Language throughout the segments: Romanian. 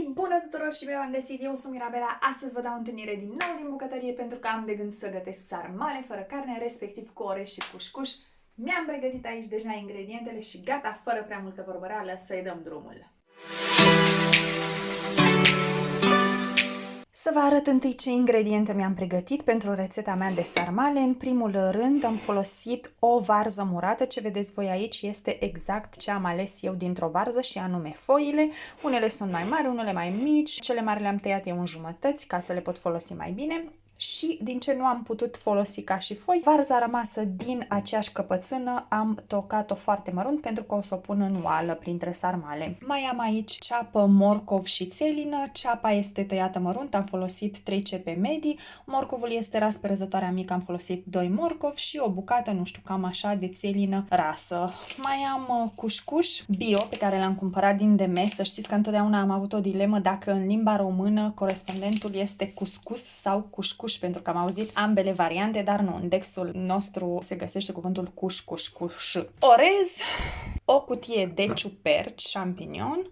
Hei, bună tuturor și bine v-am găsit! Eu sunt Mirabela. Astăzi vă dau întâlnire din nou din bucătărie pentru că am de gând să gătesc sarmale fără carne, respectiv cu orez și cușcuș. Mi-am pregătit aici deja ingredientele și gata, fără prea multă vorbăreală, să-i dăm drumul. Să vă arăt întâi ce ingrediente mi-am pregătit pentru rețeta mea de sarmale. În primul rând am folosit o varză murată. Ce vedeți voi aici este exact ce am ales eu dintr-o varză și anume foile. Unele sunt mai mari, unele mai mici. Cele mari le-am tăiat eu în jumătăți ca să le pot folosi mai bine. Și din ce nu am putut folosi ca și foi, varza rămasă din aceeași căpățână am tocat-o foarte mărunt pentru că o să o pun în oală printre sarmale. Mai am aici ceapă, morcov și țelină. Ceapa este tăiată mărunt, am folosit 3 cepe medii. Morcovul este ras pe răzătoarea mică, am folosit 2 morcovi și o bucată, nu știu, cam așa, de țelină rasă. Mai am cușcuș bio pe care l-am cumpărat din Demes. Să știți că întotdeauna am avut o dilemă dacă în limba română corespondentul este cuscus sau cușcuș, pentru că am auzit ambele variante, dar nu, în indexul nostru se găsește cuvântul cușcuș, cuș. Orez, o cutie de ciuperci, champignon,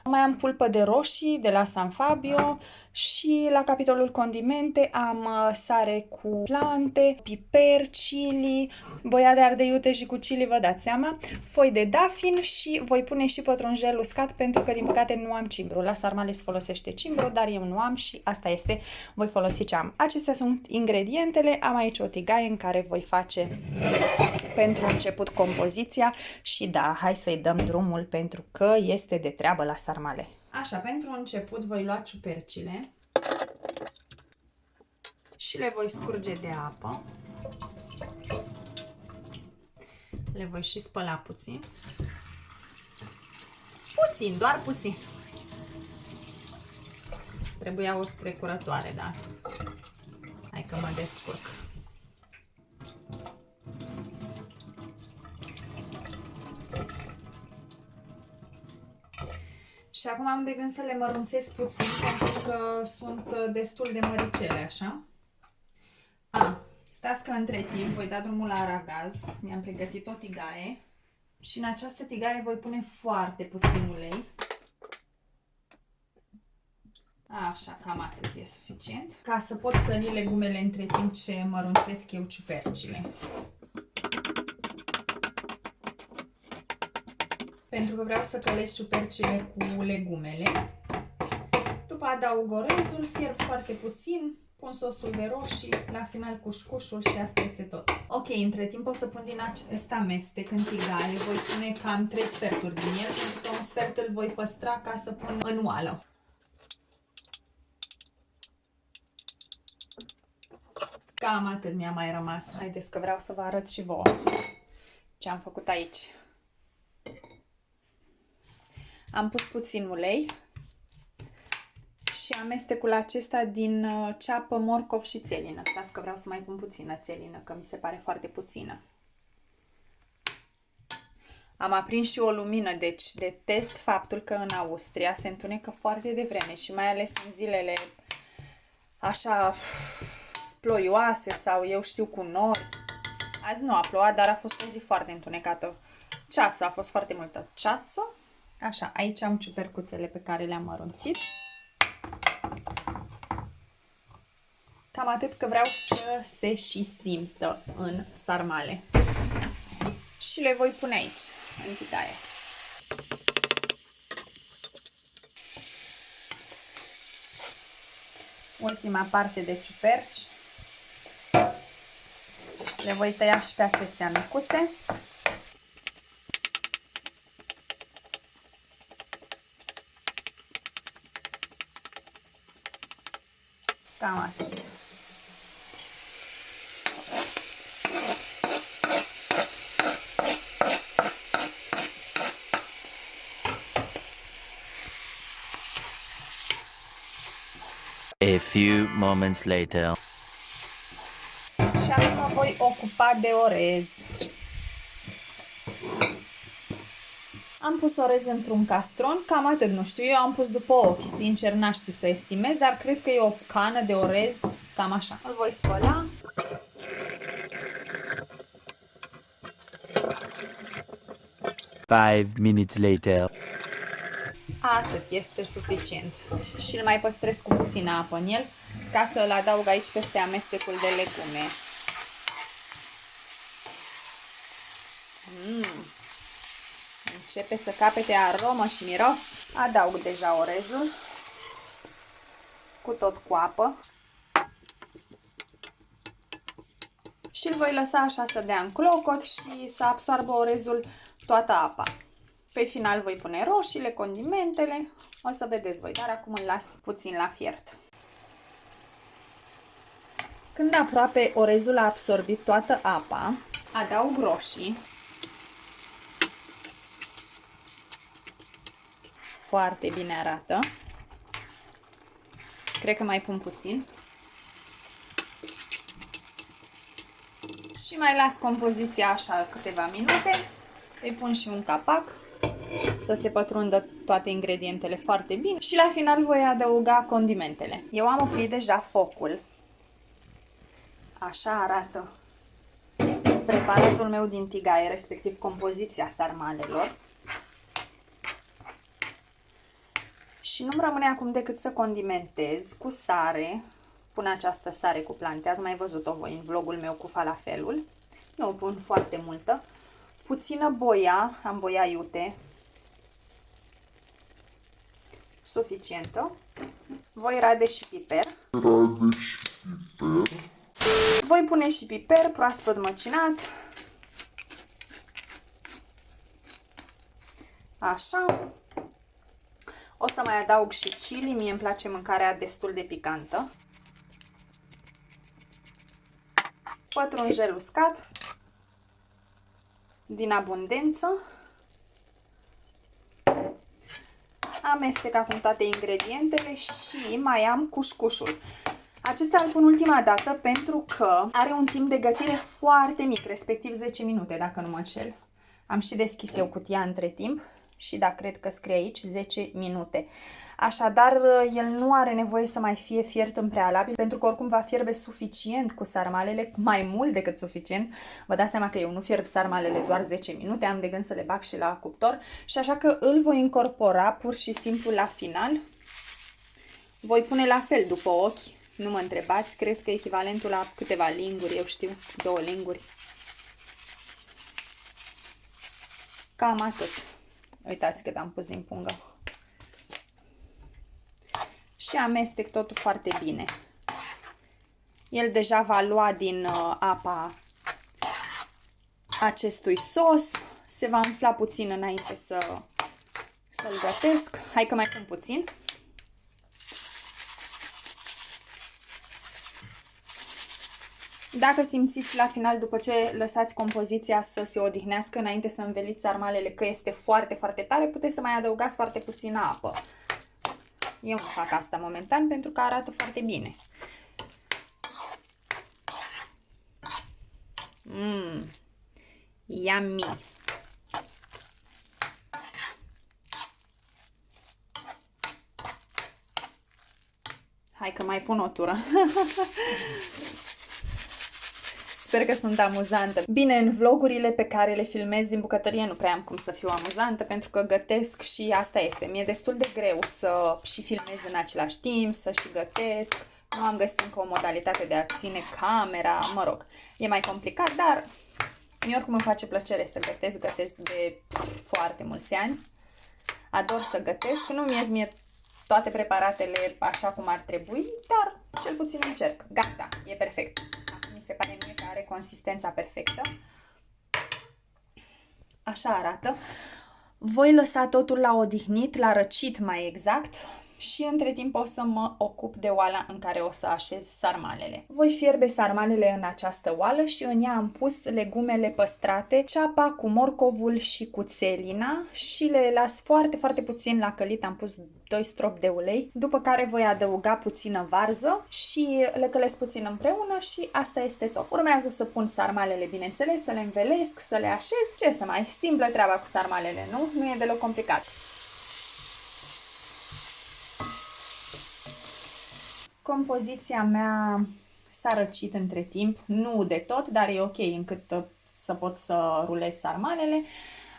mai am pulpă de roșii de la San Fabio și la capitolul condimente am sare cu plante, piper, chili, boia de ardei iute și cu chili, vă dați seama, foi de dafin și voi pune și pătrunjel uscat pentru că din păcate nu am cimbru. La sarmale se folosește cimbru, dar eu nu am și asta este, voi folosi ce am. Acestea sunt ingredientele, am aici o tigaie în care voi face pentru început compoziția și da, hai să-i dăm drumul pentru că este de treabă la sarmale. Așa, pentru început voi lua ciupercile și le voi scurge de apă. Le voi și spăla puțin. Puțin, doar puțin. Trebuia o strecurătoare, da. Hai că mă descurc. Și acum am de gând să le mărunțesc puțin pentru că sunt destul de măricele, așa. Stați că între timp voi da drumul la aragaz. Mi-am pregătit o tigaie și în această tigaie voi pune foarte puțin ulei. Așa, cam atât e suficient. Ca să pot căli legumele între timp ce mărunțesc eu ciupercile. Pentru că vreau să călesc ciupercile cu legumele. După adaug orezul, fierb foarte puțin, pun sosul de roșii, la final cușcușul și asta este tot. Ok, între timp o să pun din acest amestec în tigaie, voi pune cam 3 sferturi din el, pentru că un sfert îl voi păstra ca să pun în oală. Cam atât mi-a mai rămas. Haideți că vreau să vă arăt și vouă ce am făcut aici. Am pus puțin ulei și amestecul acesta din ceapă, morcov și țelină. Stați că vreau să mai pun puțină țelină, că mi se pare foarte puțină. Am aprins și o lumină, deci detest faptul că în Austria se întunecă foarte devreme și mai ales în zilele așa ploioase sau eu știu cu nori. Azi nu a plouat, dar a fost o zi foarte întunecată. Ceață, a fost foarte multă ceață. Așa, aici am ciupercuțele pe care le-am mărunțit. Cam atât, că vreau să se și simtă în sarmale. Și le voi pune aici, în tigaie. Ultima parte de ciuperci. Le voi tăia și pe acestea micuțe. Cam atât. A few moments later. Și acum mă voi ocupa de orez. Am pus orez într-un castron, cam atât, nu știu, eu am pus după ochi, sincer n-aș ști să estimez, dar cred că e o cană de orez, cam așa. Îl voi spăla. 5 minutes later. Atât este suficient. Și îl mai păstrez cu puțină apă în el, ca să îl adaug aici peste amestecul de legume. Începe să capete aromă și miros. Adaug deja orezul, cu tot cu apă. Și îl voi lăsa așa să dea în clocot și să absoarbă orezul toată apa. Pe final voi pune roșiile, condimentele, o să vedeți voi, dar acum îl las puțin la fiert. Când aproape orezul a absorbit toată apa, adaug roșii. Foarte bine arată. Cred că mai pun puțin. Și mai las compoziția așa câteva minute. Îi pun și un capac să se pătrundă toate ingredientele foarte bine. Și la final voi adăuga condimentele. Eu am oprit deja focul. Așa arată preparatul meu din tigaie, respectiv compoziția sarmalelor. Și nu-mi rămâne acum decât să condimentez cu sare. Pun această sare cu plante, ați mai văzut-o voi în vlogul meu cu falafelul. Nu o pun foarte multă. Puțină boia, am boia iute. Suficientă. Voi rade și piper. Voi pune și piper proaspăt măcinat. Așa. O să mai adaug și chili, mie îmi place mâncarea destul de picantă. Pătrunjel uscat din abundență. Amestec acum toate ingredientele și mai am cușcușul. Acesta îl pun ultima dată pentru că are un timp de gătire foarte mic, respectiv 10 minute, dacă nu mă înșel. Am și deschis eu cutia între timp și da, cred că scrie aici 10 minute. Așadar, el nu are nevoie să mai fie fiert în prealabil, pentru că oricum va fierbe suficient cu sarmalele, mai mult decât suficient. Vă dați seama că eu nu fierb sarmalele doar 10 minute, am de gând să le bag și la cuptor și așa că îl voi incorpora pur și simplu la final. Voi pune la fel după ochi, nu mă întrebați, cred că echivalentul la câteva linguri, eu știu, 2 linguri. Cam atât. Uitați cât am pus din pungă. Și amestec totul foarte bine. El deja va lua din apa acestui sos. Se va umfla puțin înainte să-l gătesc. Hai că mai pun puțin. Dacă simțiți la final, după ce lăsați compoziția să se odihnească înainte să înveliți sarmalele, că este foarte, foarte tare, puteți să mai adăugați foarte puțină apă. Eu nu fac asta momentan pentru că arată foarte bine. Yummy! Hai că mai pun o tură. Sper că sunt amuzantă. Bine, în vlogurile pe care le filmez din bucătărie nu prea am cum să fiu amuzantă, pentru că gătesc și asta este. Mi-e destul de greu să și filmez în același timp, să și gătesc. Nu am găsit încă o modalitate de a ține camera, mă rog, e mai complicat, dar mie oricum îmi face plăcere să gătesc. Gătesc de foarte mulți ani. Ador să gătesc. Nu mi-ies mie toate preparatele așa cum ar trebui, dar cel puțin încerc. Gata, e perfect. Mi se pare mie că are consistența perfectă. Așa arată. Voi lăsa totul la odihnit, la răcit mai exact, și între timp o să mă ocup de oala în care o să așez sarmalele. Voi fierbe sarmalele în această oală și în ea am pus legumele păstrate, ceapa cu morcovul și cu țelina și le las foarte, foarte puțin la călit. Am pus 2 stropi de ulei, după care voi adăuga puțină varză și le călesc puțin împreună și asta este tot. Urmează să pun sarmalele, bineînțeles, să le învelesc, să le așez. Ce să mai, simplă treaba cu sarmalele, nu? Nu e deloc complicat. Compoziția mea s-a răcit între timp, nu de tot, dar e ok încât să pot să rulez sarmalele.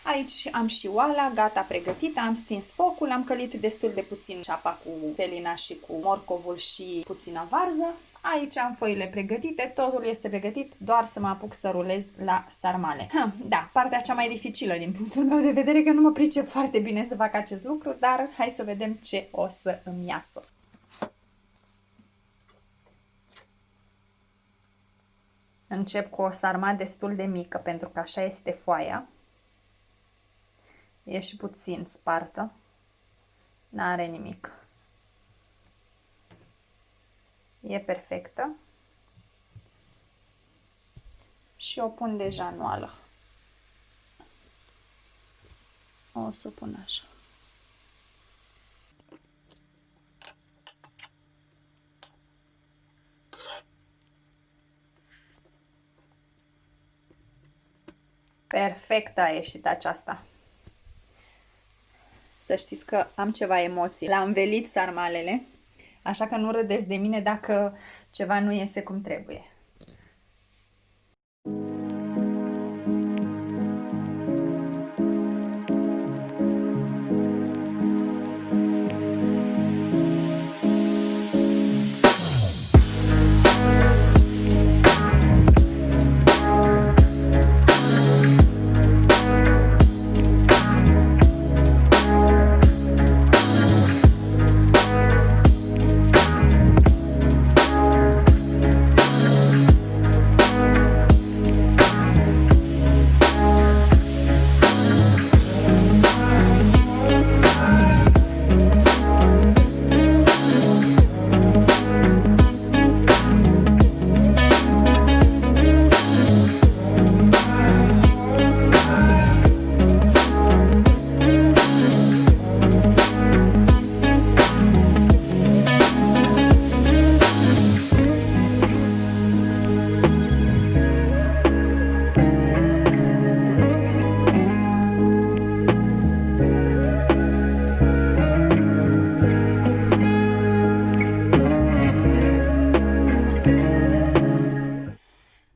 Aici am și oala gata pregătită, am stins focul, am călit destul de puțin ceapa cu selina și cu morcovul și puțină varză. Aici am foile pregătite, totul este pregătit, doar să mă apuc să rulez la sarmale. Da, partea cea mai dificilă din punctul meu de vedere, că nu mă pricep foarte bine să fac acest lucru, dar hai să vedem ce o să îmi iasă. Încep cu o sarma destul de mică, pentru că așa este foaia. E și puțin spartă. N-are nimic. E perfectă. Și o pun deja în oală. O să o pun așa. Perfect a ieșit aceasta. Să știți că am ceva emoții. L-am învelit sarmalele, așa că nu râdeți de mine dacă ceva nu iese cum trebuie.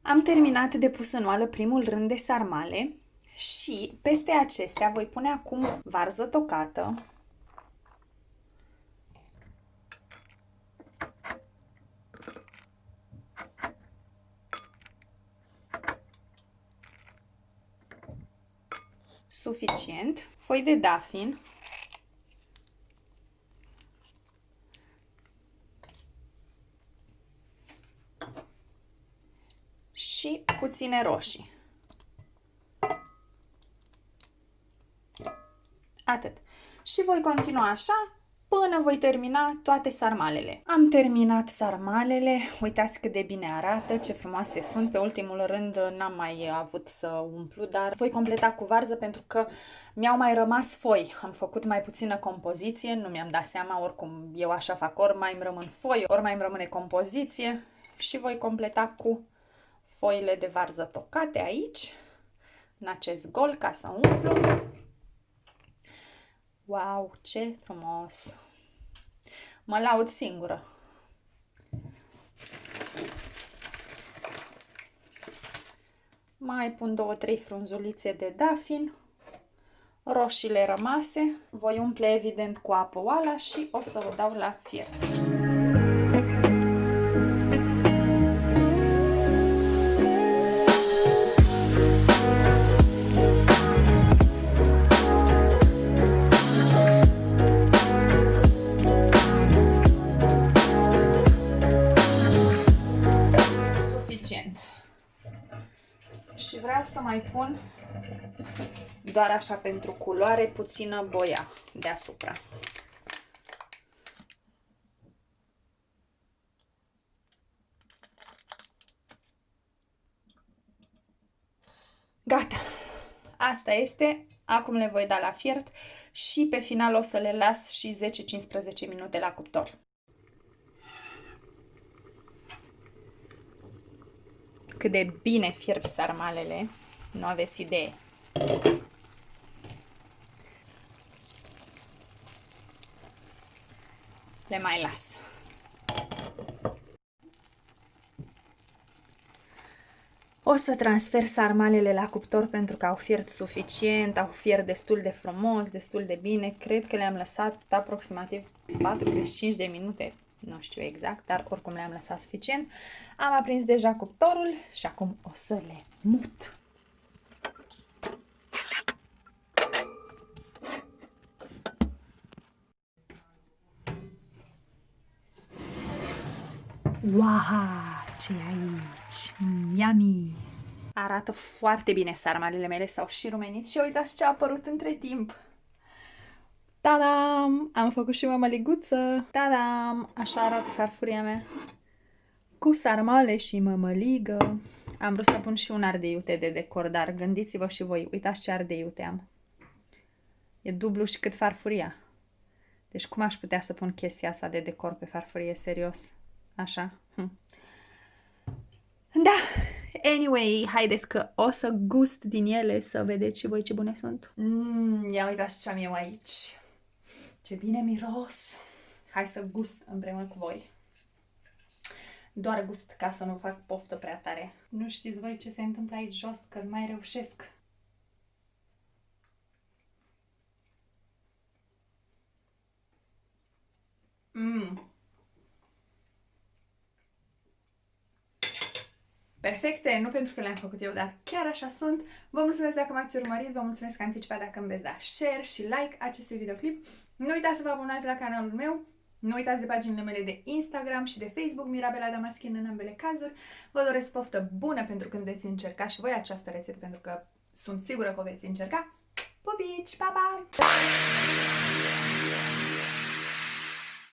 Am terminat de pus în oală primul rând de sarmale și peste acestea voi pune acum varză tocată, suficient, foi de dafin, și puține roșii. Atât. Și voi continua așa până voi termina toate sarmalele. Am terminat sarmalele, uitați cât de bine arată, ce frumoase sunt. Pe ultimul rând n-am mai avut să umplu, dar voi completa cu varză pentru că mi-au mai rămas foi. Am făcut mai puțină compoziție, nu mi-am dat seama, oricum eu așa fac, ori mai îmi rămân foi, ori mai îmi rămâne compoziție și voi completa cu foile de varză tocate aici, în acest gol, ca să umplu. Wow, ce frumos! Mă laud singură. Mai pun 2-3 frunzulițe de dafin, roșiile rămase, voi umple evident cu apă oala și o să o dau la fiert. Și vreau să mai pun, doar așa pentru culoare, puțină boia deasupra. Gata! Asta este. Acum le voi da la fiert și pe final o să le las și 10-15 minute la cuptor. Cât de bine fierb sarmalele, nu aveți idee. Le mai las. O să transfer sarmalele la cuptor pentru că au fiert suficient, au fiert destul de frumos, destul de bine. Cred că le-am lăsat aproximativ 45 de minute, nu știu exact, dar oricum le-am lăsat suficient. Am aprins deja cuptorul și acum o să le mut. Wow, ce e aici? Yummy! Arată foarte bine sarmalele mele, s-au și rumenit și uitați ce a apărut între timp. Tadam! Am făcut și mămăliguță. Tadam! Așa arată farfuria mea. Cu sarmale și mămăligă. Am vrut să pun și un ardei iute de decor, dar gândiți-vă și voi, uitați ce ardei iute am. E dublu și cât farfuria. Deci cum aș putea să pun chestia asta de decor pe farfurie, serios? Așa. Da! Anyway, haideți că o să gust din ele să vedeți și voi ce bune sunt. Ia uitați ce am eu aici. Ce bine miros. Hai să gust împreună cu voi. Doar gust ca să nu fac poftă prea tare. Nu știți voi ce se întâmplă aici jos, că nu mai reușesc. Perfecte, nu pentru că le-am făcut eu, dar chiar așa sunt. Vă mulțumesc dacă m-ați urmărit, vă mulțumesc anticipat dacă îmi veți da share și like acestui videoclip. Nu uitați să vă abonați la canalul meu, nu uitați de paginile mele de Instagram și de Facebook, Mirabela Damaschin în ambele cazuri. Vă doresc poftă bună pentru când veți încerca și voi această rețetă, pentru că sunt sigură că o veți încerca. Pupici, pa, pa!